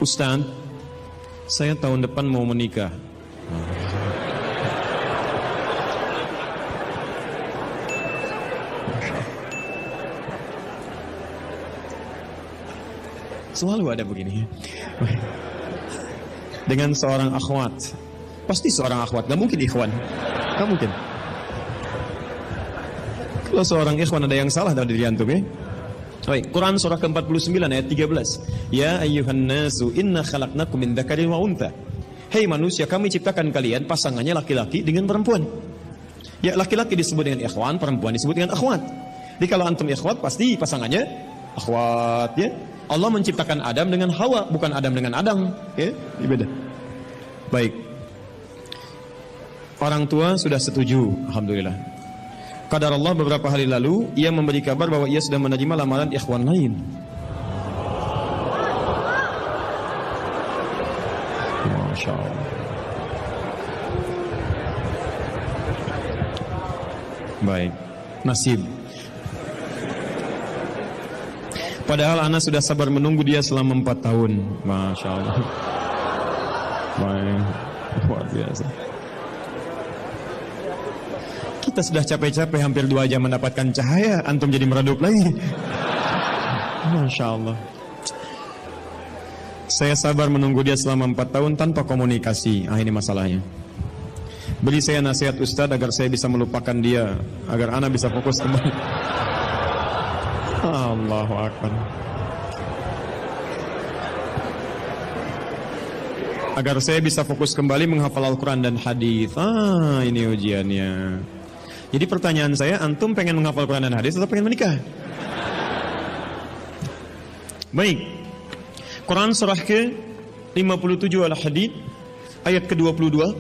Ustaz, saya tahun depan mau menikah. Selalu ada begini. Dengan seorang akhwat. Pasti seorang akhwat, gak mungkin ikhwan. Gak mungkin. Kalau seorang ikhwan ada yang salah dari diri antum ya. Baik, Quran surah ke-49 ayat 13. Ya ayyuhan nasu inna khalaqnakum min dzakarin wa untha. Hei manusia, kami ciptakan kalian pasangannya laki-laki dengan perempuan. Ya, laki-laki disebut dengan ikhwan, perempuan disebut dengan akhwat. Jadi kalau antum ikhwat pasti pasangannya akhwat ya. Allah menciptakan Adam dengan Hawa, bukan Adam dengan Adam, ya, ini beda. Baik. Orang tua sudah setuju, alhamdulillah. Qadar Allah beberapa hari lalu ia memberi kabar bahwa ia sudah menerima lamaran ikhwan lain. Masya Allah. Baik, nasib. Padahal anak sudah sabar menunggu dia selama 4 tahun. Masya Allah. Baik, luar biasa. Kita sudah capek-capek hampir 2 jam mendapatkan cahaya, antum jadi meredup lagi. Masya Allah. Saya sabar menunggu dia selama 4 tahun tanpa komunikasi. Ini masalahnya. Beri saya nasihat Ustaz agar saya bisa melupakan dia, agar anak bisa fokus kembali. Allahu Akbar. Agar saya bisa fokus kembali menghafal Al-Quran dan hadis. Ini ujiannya. Jadi pertanyaan saya, antum pengen menghafal Al-Quran dan hadis atau pengen menikah? Baik. Quran surah ke-57 Al-Hadid ayat ke-22.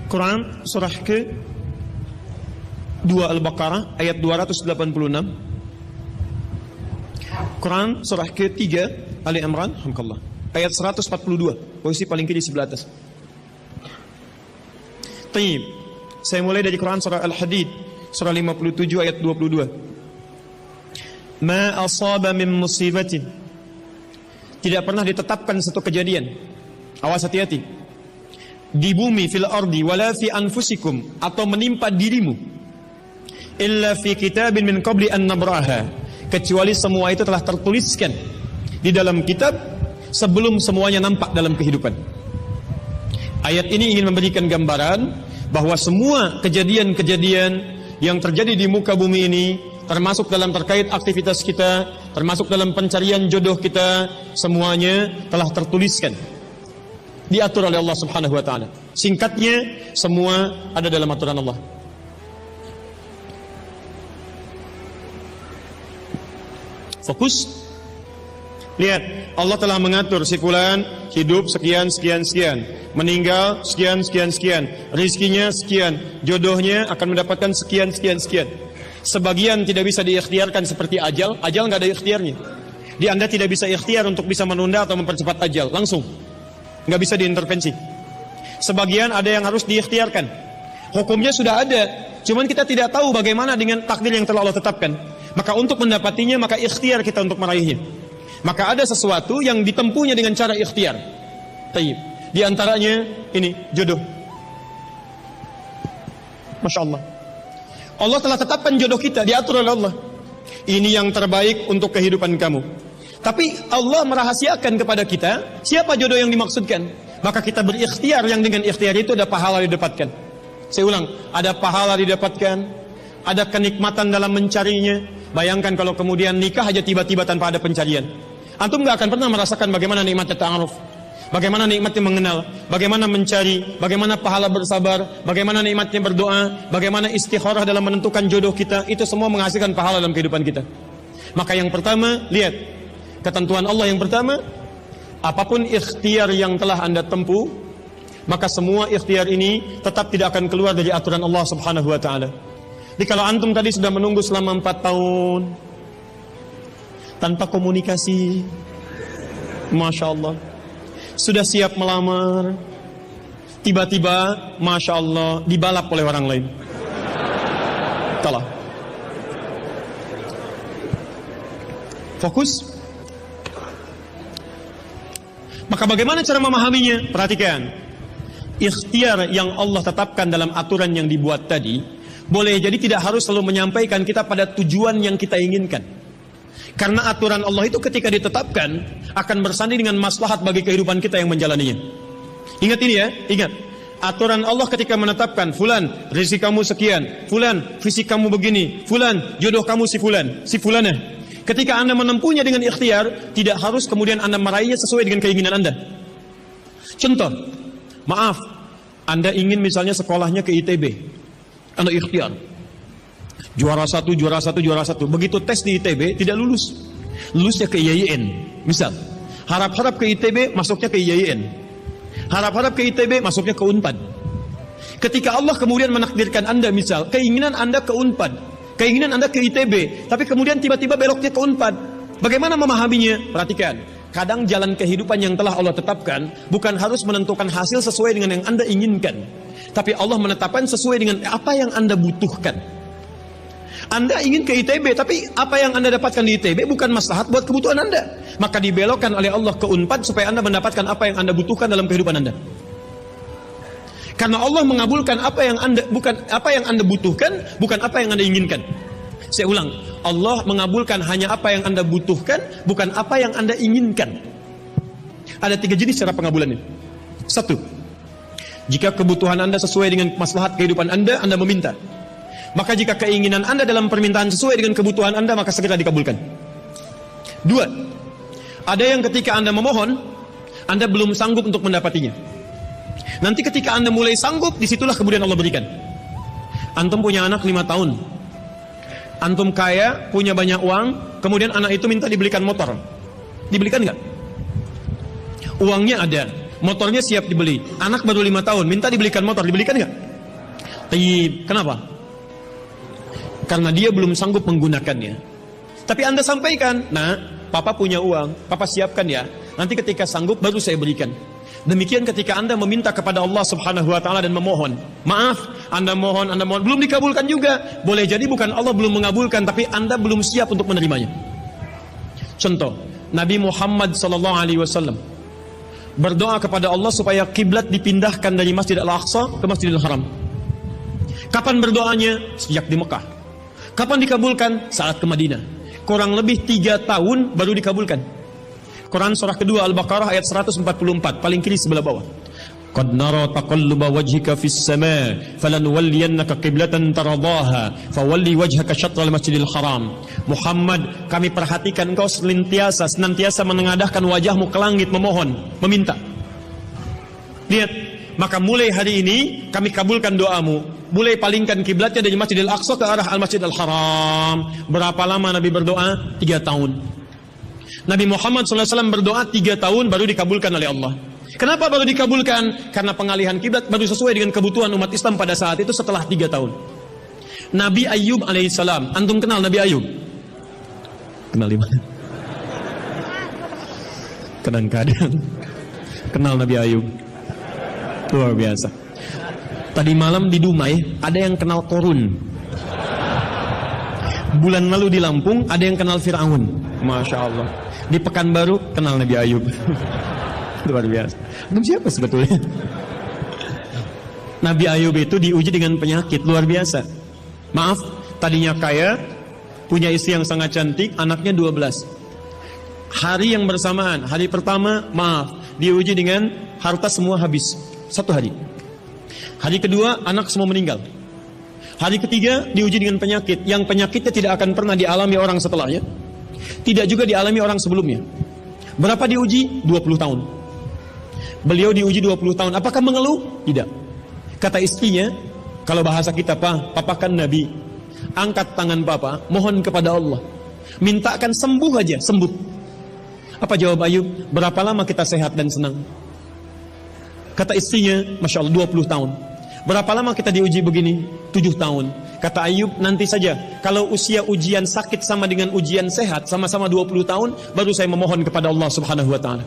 Quran surah ke-2 Al-Baqarah ayat 286. Quran surah ke-3 Ali Imran alhamdulillah ayat 142, posisi paling kiri sebelah atas. Taib. Saya mulai dari Quran surah Al-Hadid surah 57 ayat 22. Ma asaba min musibatin. Tidak pernah ditetapkan satu kejadian. Awas hati-hati. Di bumi fil ardi wala fi anfusikum, atau menimpa dirimu, illa fi kitabin min qabli an nabraha, kecuali semua itu telah tertuliskan di dalam kitab sebelum semuanya nampak dalam kehidupan. Ayat ini ingin memberikan gambaran bahwa semua kejadian-kejadian yang terjadi di muka bumi ini, termasuk dalam terkait aktivitas kita, termasuk dalam pencarian jodoh kita, semuanya telah tertuliskan, diatur oleh Allah Subhanahu wa taala. Singkatnya, semua ada dalam aturan Allah. Fokus. Lihat, Allah telah mengatur si fulan hidup sekian sekian sekian, meninggal sekian sekian sekian, rizkinya sekian, jodohnya akan mendapatkan sekian sekian sekian. Sebagian tidak bisa diikhtiarkan seperti ajal nggak ada ikhtiarnya. Di Anda tidak bisa ikhtiar untuk bisa menunda atau mempercepat ajal, langsung nggak bisa diintervensi. Sebagian ada yang harus diikhtiarkan, hukumnya sudah ada, cuman kita tidak tahu bagaimana dengan takdir yang telah Allah tetapkan. Maka untuk mendapatinya, maka ikhtiar kita untuk meraihnya. Maka ada sesuatu yang ditempuhnya dengan cara ikhtiar. Taib. Di antaranya ini jodoh. Masya Allah. Allah telah tetapkan jodoh kita, diatur oleh Allah. Ini yang terbaik untuk kehidupan kamu. Tapi Allah merahasiakan kepada kita siapa jodoh yang dimaksudkan. Maka kita berikhtiar, yang dengan ikhtiar itu ada pahala didapatkan. Saya ulang, ada pahala didapatkan, ada kenikmatan dalam mencarinya. Bayangkan kalau kemudian nikah aja tiba-tiba tanpa ada pencarian. Antum gak akan pernah merasakan bagaimana nikmatnya ta'aruf, bagaimana nikmatnya mengenal, bagaimana mencari, bagaimana pahala bersabar, bagaimana nikmatnya berdoa, bagaimana istikharah dalam menentukan jodoh kita. Itu semua menghasilkan pahala dalam kehidupan kita. Maka yang pertama, lihat ketentuan Allah yang pertama, apapun ikhtiar yang telah Anda tempuh, maka semua ikhtiar ini tetap tidak akan keluar dari aturan Allah Subhanahu wa taala. Jadi kalau antum tadi sudah menunggu selama 4 tahun tanpa komunikasi, Masya Allah, sudah siap melamar, tiba-tiba Masya Allah dibalap oleh orang lain, kalah. Fokus. Maka bagaimana cara memahaminya? Perhatikan. Ikhtiar yang Allah tetapkan dalam aturan yang dibuat tadi, boleh jadi tidak harus selalu menyampaikan kita pada tujuan yang kita inginkan. Karena aturan Allah itu ketika ditetapkan akan bersanding dengan maslahat bagi kehidupan kita yang menjalaninya. Ingat ini ya, ingat. Aturan Allah ketika menetapkan, fulan rezeki kamu sekian, fulan fisik kamu begini, fulan jodoh kamu si fulan, si fulanah. Ketika Anda menempuhnya dengan ikhtiar, tidak harus kemudian Anda meraihnya sesuai dengan keinginan Anda. Contoh, maaf, Anda ingin misalnya sekolahnya ke ITB, Anda ikhtiar, juara satu. Begitu tes di ITB tidak lulus, lulusnya ke IAIN, misal. Harap-harap ke ITB, masuknya ke IAIN. Harap-harap ke ITB, masuknya ke UNPAD. Ketika Allah kemudian menakdirkan Anda, misal, keinginan Anda ke UNPAD, keinginan Anda ke ITB, tapi kemudian tiba-tiba beloknya ke UNPAD. Bagaimana memahaminya? Perhatikan. Kadang jalan kehidupan yang telah Allah tetapkan bukan harus menentukan hasil sesuai dengan yang Anda inginkan, tapi Allah menetapkan sesuai dengan apa yang Anda butuhkan. Anda ingin ke ITB, tapi apa yang Anda dapatkan di ITB bukan maslahat buat kebutuhan Anda. Maka dibelokkan oleh Allah ke UNPAD supaya Anda mendapatkan apa yang Anda butuhkan dalam kehidupan Anda. Karena Allah mengabulkan apa yang Anda butuhkan, bukan apa yang Anda inginkan. Saya ulang, Allah mengabulkan hanya apa yang Anda butuhkan, bukan apa yang Anda inginkan. Ada 3 jenis cara pengabulannya. 1. Jika kebutuhan Anda sesuai dengan maslahat kehidupan Anda meminta. Maka jika keinginan Anda dalam permintaan sesuai dengan kebutuhan Anda, maka segera dikabulkan. 2. Ada yang ketika Anda memohon, Anda belum sanggup untuk mendapatinya. Nanti ketika Anda mulai sanggup, disitulah kemudian Allah berikan. Antum punya anak 5 tahun. Antum kaya, punya banyak uang, kemudian anak itu minta dibelikan motor. Dibelikan nggak? Uangnya ada, motornya siap dibeli. Anak baru 5 tahun, minta dibelikan motor, dibelikan nggak? Kenapa? Karena dia belum sanggup menggunakannya. Tapi Anda sampaikan, nah, Papa punya uang, Papa siapkan ya. Nanti ketika sanggup baru saya berikan. Demikian ketika Anda meminta kepada Allah Subhanahu wa taala dan memohon. Maaf, Anda mohon, belum dikabulkan juga. Boleh jadi bukan Allah belum mengabulkan, tapi Anda belum siap untuk menerimanya. Contoh, Nabi Muhammad SAW berdoa kepada Allah supaya kiblat dipindahkan dari Masjid Al-Aqsa ke Masjidil Haram. Kapan berdoanya? Sejak di Mekah. Kapan dikabulkan? Saat ke Madinah. Kurang lebih 3 tahun baru dikabulkan. Quran surah kedua Al-Baqarah ayat 144, paling kiri sebelah bawah. Qad nara taqalluba wajhika fis sama' falanuwalliyannaka qiblatan taradaha fawalli wajhaka syatral masjidil haram. Muhammad, kami perhatikan engkau senantiasa menengadahkan wajahmu ke langit memohon, meminta. Lihat, maka mulai hari ini kami kabulkan doamu. Mulai palingkan kiblatnya dari Masjidil Aqsa ke arah Al-Masjidil Haram. Berapa lama Nabi berdoa? 3 tahun. Nabi Muhammad SAW berdoa 3 tahun baru dikabulkan oleh Allah. Kenapa baru dikabulkan? Karena pengalihan kiblat baru sesuai dengan kebutuhan umat Islam pada saat itu setelah 3 tahun. Nabi Ayub alaihissalam. Antum kenal Nabi Ayub? Kenal di mana? Kadang-kadang kenal Nabi Ayub. Luar biasa. Tadi malam di Dumai ada yang kenal Korun. Bulan lalu di Lampung ada yang kenal Fir'aun. Masya Allah. Di Pekanbaru kenal Nabi Ayub. Luar biasa. Itu siapa sebetulnya? Nabi Ayub itu diuji dengan penyakit luar biasa. Maaf, tadinya kaya, punya istri yang sangat cantik, anaknya 12. Hari yang bersamaan, hari pertama, maaf, diuji dengan harta semua habis. 1 hari. Hari kedua, anak semua meninggal. Hari ketiga, diuji dengan penyakit. Yang penyakitnya tidak akan pernah dialami orang setelahnya. Tidak juga dialami orang sebelumnya. Berapa diuji? 20 tahun. Beliau diuji 20 tahun. Apakah mengeluh? Tidak. Kata istrinya, kalau bahasa kita, Papa kan Nabi. Angkat tangan Papa, mohon kepada Allah. Mintakan sembuh aja, sembuh. Apa jawab Ayub? Berapa lama kita sehat dan senang? Kata istrinya, Masya Allah, 20 tahun. Berapa lama kita diuji begini? 7 tahun. Kata Ayub, nanti saja. Kalau usia ujian sakit sama dengan ujian sehat, sama-sama 20 tahun, baru saya memohon kepada Allah Subhanahu wa ta'ala.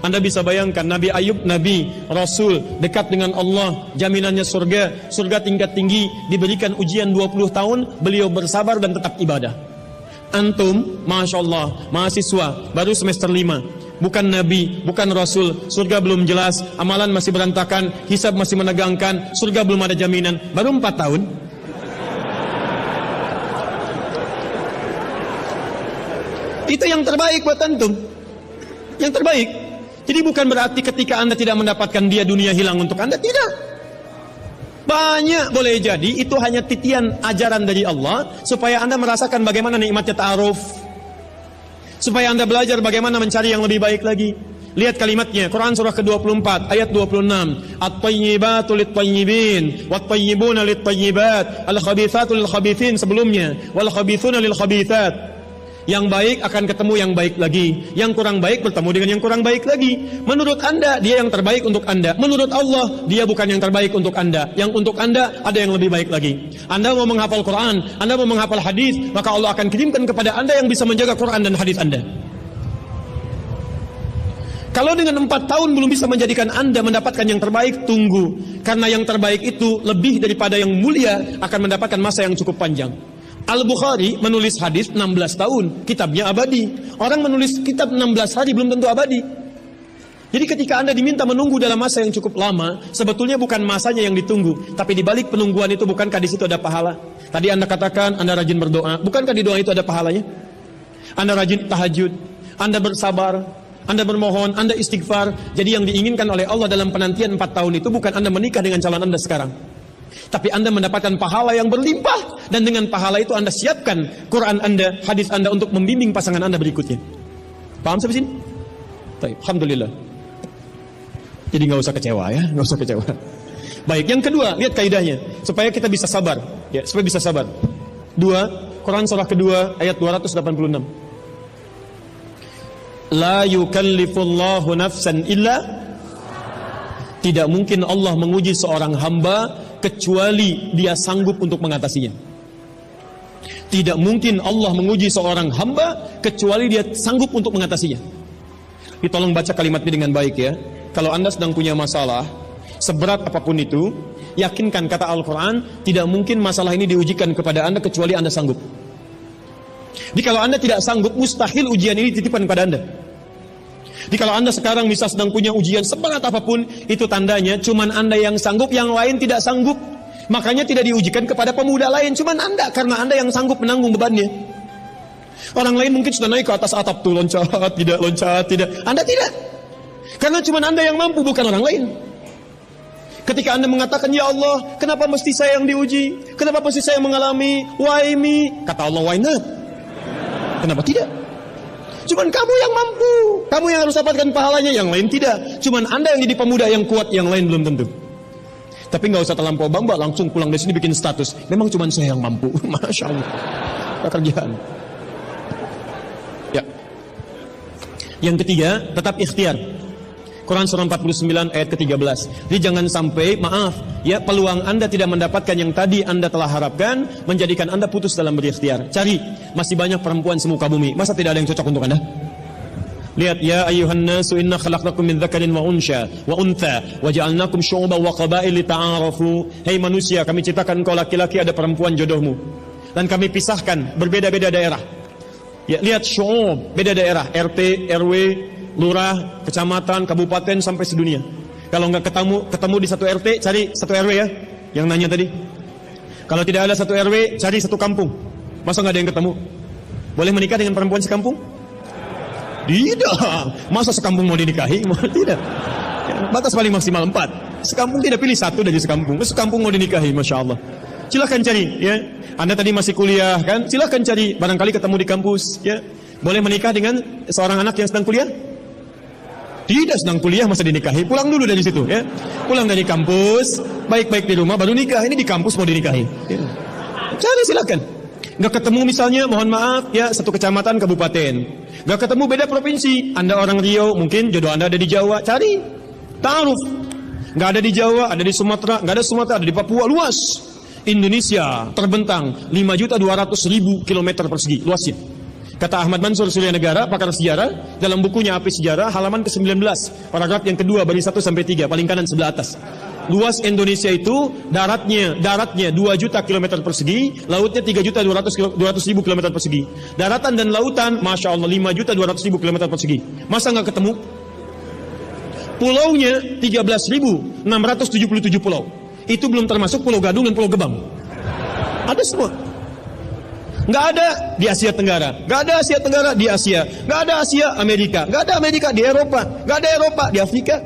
Anda bisa bayangkan, Nabi Ayub, Nabi, Rasul, dekat dengan Allah, jaminannya surga, surga tingkat tinggi, diberikan ujian 20 tahun, beliau bersabar dan tetap ibadah. Antum, Masya Allah, mahasiswa, baru semester 5, bukan nabi, bukan rasul, surga belum jelas, amalan masih berantakan, hisab masih menegangkan, surga belum ada jaminan, baru 4 tahun. Itu yang terbaik buat antum. Yang terbaik. Jadi bukan berarti ketika Anda tidak mendapatkan dia, dunia hilang untuk Anda, tidak. Banyak boleh jadi itu hanya titian ajaran dari Allah supaya Anda merasakan bagaimana nikmatnya ta'aruf, supaya Anda belajar bagaimana mencari yang lebih baik lagi. Lihat kalimatnya, Quran surah ke-24 ayat 26, at-tayyibatu lit-tayyibin wat-tayyibuna lit-tayyibat al-khabithatu lil-khabithin, sebelumnya wal khabithuna lil-khabithat. Yang baik akan ketemu yang baik lagi, yang kurang baik bertemu dengan yang kurang baik lagi. Menurut Anda dia yang terbaik untuk Anda, menurut Allah dia bukan yang terbaik untuk Anda. Yang untuk Anda ada yang lebih baik lagi. Anda mau menghafal Quran, Anda mau menghafal hadis, maka Allah akan kirimkan kepada Anda yang bisa menjaga Quran dan hadis Anda. Kalau dengan 4 tahun belum bisa menjadikan Anda mendapatkan yang terbaik, tunggu. Karena yang terbaik itu lebih daripada yang mulia akan mendapatkan masa yang cukup panjang. Al-Bukhari menulis hadis 16 tahun, kitabnya abadi. Orang menulis kitab 16 hari belum tentu abadi. Jadi ketika Anda diminta menunggu dalam masa yang cukup lama, sebetulnya bukan masanya yang ditunggu, tapi di balik penungguan itu bukankah di situ ada pahala? Tadi Anda katakan Anda rajin berdoa, bukankah di doa itu ada pahalanya? Anda rajin tahajud, Anda bersabar, Anda bermohon, Anda istighfar. Jadi yang diinginkan oleh Allah dalam penantian 4 tahun itu bukan Anda menikah dengan calon Anda sekarang, tapi Anda mendapatkan pahala yang berlimpah, dan dengan pahala itu Anda siapkan Quran Anda, hadis Anda untuk membimbing pasangan Anda berikutnya. Paham sampai sini? Baik, alhamdulillah. Jadi nggak usah kecewa ya, nggak usah kecewa. Baik, yang kedua, lihat kaidahnya supaya kita bisa sabar, ya, supaya bisa sabar. 2 Quran surah kedua ayat 286. La yukallifullahu nafsan illa, tidak mungkin Allah menguji seorang hamba kecuali dia sanggup untuk mengatasinya. Tidak mungkin Allah menguji seorang hamba kecuali dia sanggup untuk mengatasinya. Tolong baca kalimat ini dengan baik ya. Kalau Anda sedang punya masalah, seberat apapun itu, yakinkan kata Al-Quran, tidak mungkin masalah ini diujikan kepada Anda kecuali Anda sanggup. Jadi kalau Anda tidak sanggup, mustahil ujian ini dititipkan kepada Anda. Jadi kalau Anda sekarang bisa sedang punya ujian seberat apapun, itu tandanya cuman Anda yang sanggup, yang lain tidak sanggup. Makanya tidak diujikan kepada pemuda lain, cuman Anda, karena Anda yang sanggup menanggung bebannya. Orang lain mungkin sudah naik ke atas atap tuh, loncat, tidak. Anda tidak. Karena cuman Anda yang mampu, bukan orang lain. Ketika Anda mengatakan, ya Allah, kenapa mesti saya yang diuji? Kenapa mesti saya yang mengalami? Why me? Kata Allah, why not? Kenapa tidak? Cuman kamu yang mampu, kamu yang harus dapatkan pahalanya, yang lain tidak. Cuman Anda yang jadi pemuda yang kuat, yang lain belum tentu. Tapi nggak usah terlampau bangga, langsung pulang dari sini bikin status. Memang cuman saya yang mampu. Masya Allah. Pekerjaan. Ya. Yang ketiga, tetap ikhtiar. Quran surah 49 ayat ke-13. Jadi jangan sampai, maaf, ya, peluang Anda tidak mendapatkan yang tadi Anda telah harapkan, menjadikan Anda putus dalam berikhtiar. Cari, masih banyak perempuan semuka bumi. Masa tidak ada yang cocok untuk Anda? Lihat, ya ayyuhan nasu inna khalaqnakum min dzakarin wa unsha wa untha wa ja'alnakum syu'uban wa qabail lita'arafu. Hei manusia, kami ciptakan engkau laki-laki, ada perempuan jodohmu. Dan kami pisahkan berbeda-beda daerah. Ya, lihat syu'ub, beda daerah, RT, RW, lurah, kecamatan, kabupaten, sampai sedunia. Kalau nggak ketemu di satu RT, cari satu RW ya. Yang nanya tadi. Kalau tidak ada satu RW, cari satu kampung. Masa nggak ada yang ketemu? Boleh menikah dengan perempuan sekampung? Tidak. Masa sekampung mau dinikahi? Tidak. Batas paling maksimal 4. Sekampung tidak pilih satu dari sekampung. Sekampung mau dinikahi, Masya Allah. Silahkan cari ya. Anda tadi masih kuliah kan? Silahkan cari. Barangkali ketemu di kampus ya. Boleh menikah dengan seorang anak yang sedang kuliah? Tidak sedang kuliah masa dinikahi. Pulang dulu dari situ ya. Pulang dari kampus, baik-baik di rumah baru nikah. Ini di kampus mau dinikahi ya. Cari silakan. Nggak ketemu misalnya, mohon maaf ya, satu kecamatan, kabupaten. Nggak ketemu, beda provinsi. Anda orang Riau, mungkin jodoh Anda ada di Jawa. Cari ta'aruf. Nggak ada di Jawa, ada di Sumatera. Nggak ada Sumatera, ada di Papua. Luas. Indonesia terbentang 5.200.000 kilometer persegi, luasnya. Kata Ahmad Mansur Surya Negara, pakar sejarah, dalam bukunya Api Sejarah, halaman ke-19, paragraf yang kedua, baris 1 sampai 3, paling kanan sebelah atas. Luas Indonesia itu daratnya 2 juta kilometer persegi, lautnya 3 juta 200 ribu kilometer persegi. Daratan dan lautan, masya Allah 5 juta 200 ribu kilometer persegi. Masa nggak ketemu? Pulaunya 13.677 pulau. Itu belum termasuk Pulau Gadung dan Pulau Gebang. Ada semua. Nggak ada di Asia Tenggara, nggak ada Asia Tenggara di Asia, nggak ada Asia Amerika, nggak ada Amerika di Eropa, nggak ada Eropa di Afrika.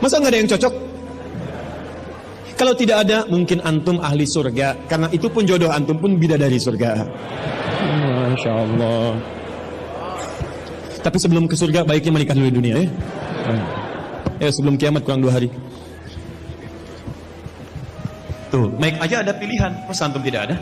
Masa nggak ada yang cocok? Kalau tidak ada, mungkin antum ahli surga, karena itu pun jodoh antum pun bidadari surga. Masya Allah. Tapi sebelum ke surga, baiknya menikah dulu di dunia ya. Sebelum kiamat kurang 2 hari. Tuh, mic aja ada pilihan, masa antum tidak ada?